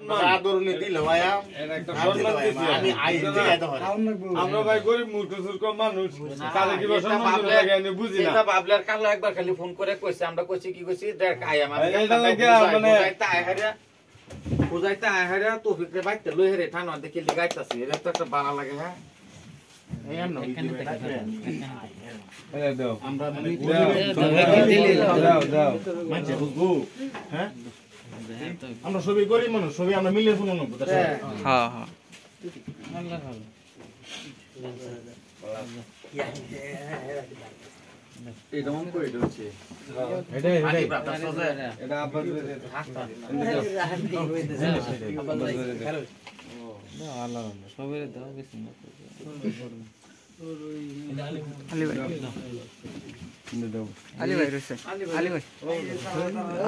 সম্মান আদরণী দিল ভাইয়া এর একটা সম্মান দিছি আমি আইতে যাইতে পারি আমরা ভাই গরিব মূর্খ সুর্খ মানুষ কালে কি সম্মান দিতে লাগে আমি বুঝি না এটা বাবলার কালো একবার খালি ফোন করে কইছে আমরা কইছি কি কইছি দেখ আই আমার এটা লাগে মানে বুঝাইতে আয় হারিয়া তৌফিক রে বাইতে লই হেরে থানা দেখি লিগাইতাছি এটা তো একটা বাড়া লাগে হ্যাঁ এই দাও আমরা মানে দাও মানছে বুঝবো হ্যাঁ আমরা সবই গরিব মানুষ সবই আমরা মিলে শুনুন হ্যাঁ হ্যাঁ এটা মন কই দছে এটা এটা আবার আল্লাহ সবের দাও বেশি না আলী ভাই রয়েছে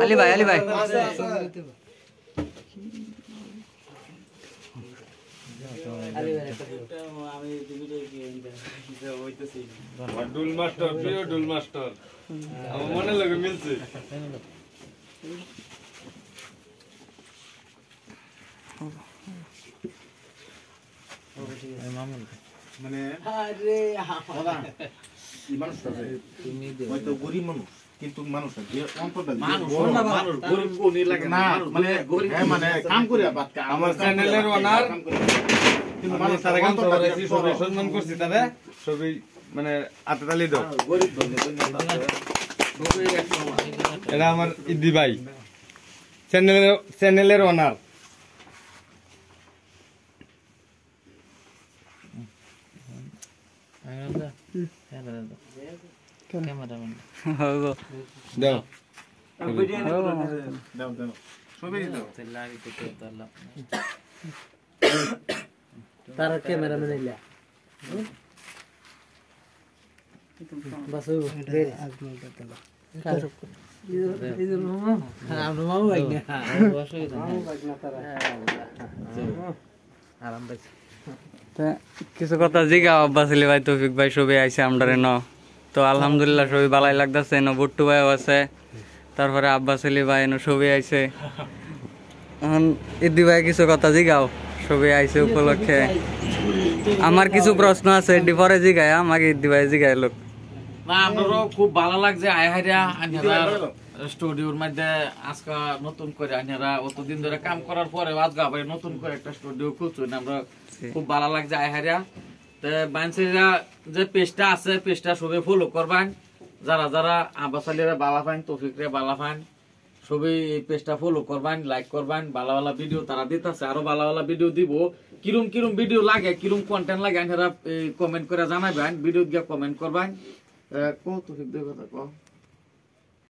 আলী ভাই ডুল মাস্টার প্রিয় ডুল মাস্টার আমার মনে লাগে মিলছে মানে আরে দাদা এই মানুষটা তুমি হয়তো গরিব মানুষ কিন্তু মানুষ অন্তরটা মানুষ গরিব কোনি লাগে না মানে গরিব মানে কাম করে আমার চ্যানেলের ওনার কিন্তু মানুষ তারা কাম করেছি সবাই সম্মান করছি তারা সবাই মানে হাতে তালি দাও গরিব এটা আমার ইদি ভাই চ্যানেলের ওনার দাও তার ক্যামেরাম্যান ইলা বাস হইব বেরে আজমাল দাদা এই যে মামা আমরা মামা ভাই না মামা ভাই না তারা আরাম পাইছে কিছু কথা জিগা আব্বাস আলী ভাই তৌফিক ভাই সবাই আইছে আমরারে ন তো আলহামদুলিল্লাহ সবাই ভালাই লাগতাছে ন বুট্টু ভাইও আছে তারপরে আব্বাস আলী ভাই ন সবাই আইছে এখন ইদি ভাই কিছু কথা জিগাও সবাই আইছে উপলক্ষে আমার কিছু প্রশ্ন আছে এডি পরে জিগায় আমাকে ইদি ভাই জিগায় লোক না আমারও খুব ভালো লাগছে আয় হারিয়া আন্যারা স্টুডিওর মধ্যে আজকে নতুন করে আন্যারা অতদিন ধরে কাম করার পরে আজকে আবার নতুন করে একটা স্টুডিও খুলছেন আমরা খুব ভালো লাগছে আয় হারিয়া তো বানসিরা যে পেজটা আছে পেজটা সবাই ফলো করবেন যারা যারা আব্বাস আলীরা বালা ফাইন তৌফিক রে বালা ফাইন সবাই এই পেজটা ফলো করবেন লাইক করবেন ভালো ভালো ভিডিও তারা দিতেছে আরো ভালো ভালো ভিডিও দিব কিরম কিরম ভিডিও লাগে কিরম কন্টেন্ট লাগে আন্যারা কমেন্ট করে জানাবেন ভিডিও গিয়ে কমেন্ট করবেন কত তৌফিক দেব কথা কও